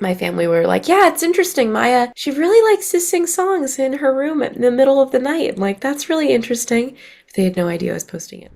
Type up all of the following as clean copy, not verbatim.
my family were like, yeah, it's interesting. Maya, she really likes to sing songs in her room in the middle of the night. I'm like, that's really interesting. They had no idea I was posting it.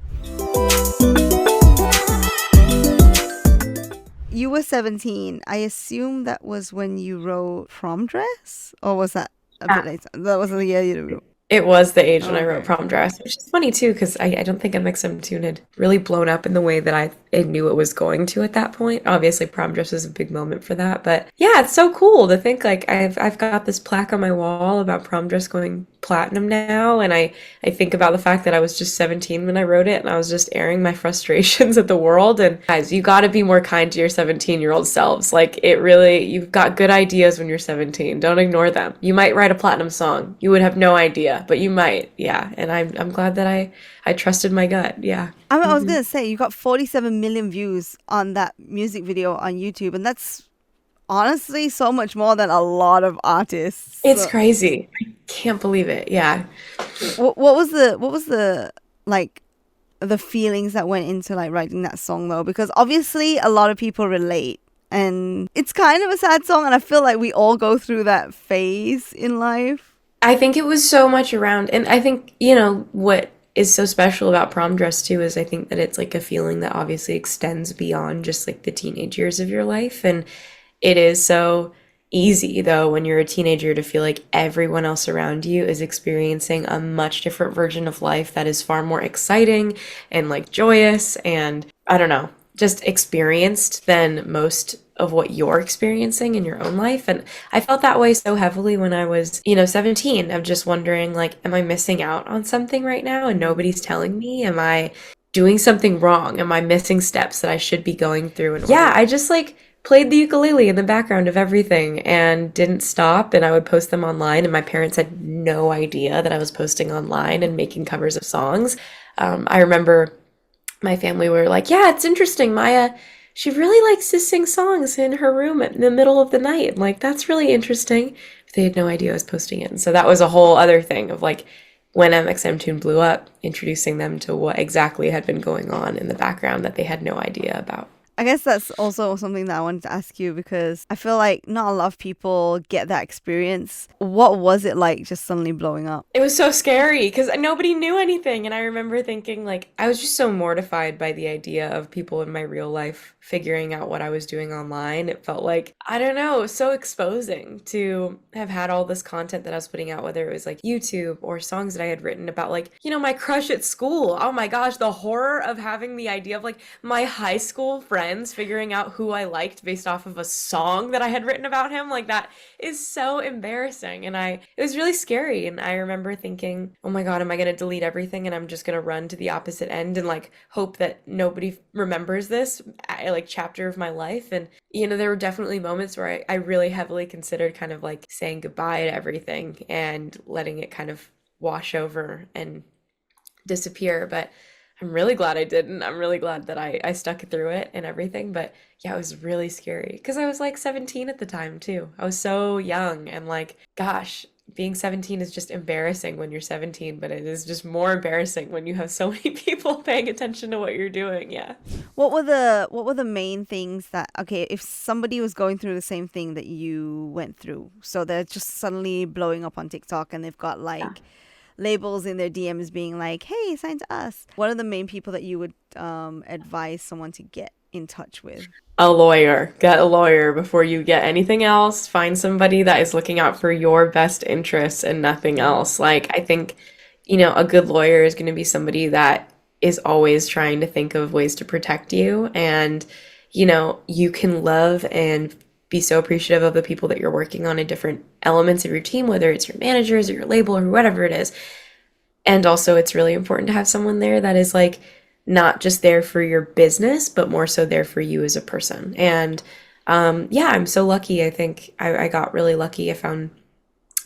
You were 17. I assume that was when you wrote Prom Dress? Or was that a bit later? That was the year you wrote. It was the age when I wrote Okay. Prom Dress, which is funny too, because I don't think MXM had really blown up in the way that I knew it was going to at that point. Obviously, Prom Dress was a big moment for that, but yeah, it's so cool to think like I've got this plaque on my wall about Prom Dress going platinum now, and I think about the fact that I was just 17 when I wrote it, and I was just airing my frustrations at the world. And guys, you got to be more kind to your 17-year-old selves. Like it really, you've got good ideas when you're 17. Don't ignore them. You might write a platinum song. You would have no idea, but you might. Yeah, and I'm glad that I trusted my gut. Yeah. I was going to say, you got 47 million views on that music video on YouTube, and that's honestly so much more than a lot of artists. It's So, crazy. I can't believe it. Yeah. what was the like the feelings that went into like writing that song though? Because obviously a lot of people relate, and it's kind of a sad song, and I feel like we all go through that phase in life. I think it was so much around, and I think, what is so special about Prom Dress too is I think that it's like a feeling that obviously extends beyond just like the teenage years of your life. And it is so easy though when you're a teenager to feel like everyone else around you is experiencing a much different version of life that is far more exciting and like joyous and I don't know, just experienced than most of what you're experiencing in your own life. And I felt that way so heavily when I was, 17, of just wondering like, am I missing out on something right now and nobody's telling me? Am I doing something wrong? Am I missing steps that I should be going through? And yeah, I just like played the ukulele in the background of everything and didn't stop. And I would post them online, and my parents had no idea that I was posting online and making covers of songs. I remember my family were like, yeah, it's interesting. Maya, she really likes to sing songs in her room in the middle of the night. I'm like, that's really interesting. They had no idea I was posting it. And so that was a whole other thing of like when MXM Tune blew up, introducing them to what exactly had been going on in the background that they had no idea about. I guess that's also something that I wanted to ask you, because I feel like not a lot of people get that experience. What was it like just suddenly blowing up? It was so scary because nobody knew anything. And I remember thinking, like, I was just so mortified by the idea of people in my real life figuring out what I was doing online. It felt like, I don't know, so exposing to have had all this content that I was putting out, whether it was like YouTube or songs that I had written about, like, my crush at school. Oh my gosh, the horror of having the idea of like my high school friends figuring out who I liked based off of a song that I had written about him. Like, that is so embarrassing. And it was really scary. And I remember thinking, oh my God, am I going to delete everything and I'm just going to run to the opposite end and like hope that nobody remembers this like chapter of my life? And, there were definitely moments where I really heavily considered kind of like saying goodbye to everything and letting it kind of wash over and disappear. But I'm really glad I didn't. I'm really glad that I stuck through it and everything. But yeah, it was really scary because I was like 17 at the time too. I was so young and like, gosh, being 17 is just embarrassing when you're 17, but it is just more embarrassing when you have so many people paying attention to what you're doing. Yeah. What were the main things that, okay, if somebody was going through the same thing that you went through, so they're just suddenly blowing up on TikTok and they've got like labels in their DMs being like, hey, sign to us. What are the main people that you would advise someone to get in touch with? A lawyer. Get a lawyer before you get anything else. Find somebody that is looking out for your best interests and nothing else. Like, I think, a good lawyer is going to be somebody that is always trying to think of ways to protect you. And, you can love and be so appreciative of the people that you're working on in different elements of your team, whether it's your managers or your label or whatever it is. And also, it's really important to have someone there that is like, not just there for your business, but more so there for you as a person. And yeah, I'm so lucky. I think I got really lucky. I found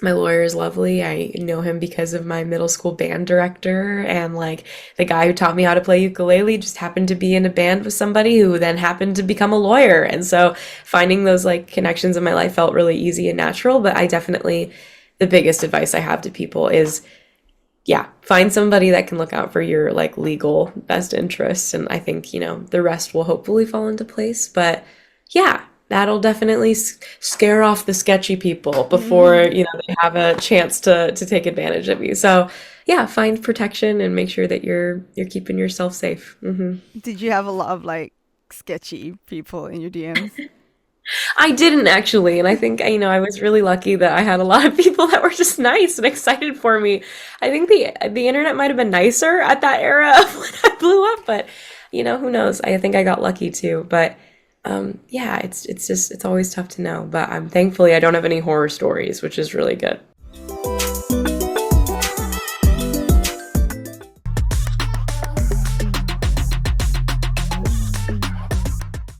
my lawyer is lovely. I know him because of my middle school band director, and like the guy who taught me how to play ukulele just happened to be in a band with somebody who then happened to become a lawyer. And so finding those like connections in my life felt really easy and natural. But I definitely, the biggest advice I have to people is, yeah, find somebody that can look out for your like legal best interests. And I think, the rest will hopefully fall into place. But yeah, that'll definitely scare off the sketchy people before, Mm. they have a chance to take advantage of you. So, yeah, find protection and make sure that you're keeping yourself safe. Did you have a lot of like sketchy people in your DMs? I didn't actually, and I think I was really lucky that I had a lot of people that were just nice and excited for me. I think the internet might have been nicer at that era of when I blew up, but who knows? I think I got lucky too. But yeah, it's always tough to know. But I'm thankfully I don't have any horror stories, which is really good.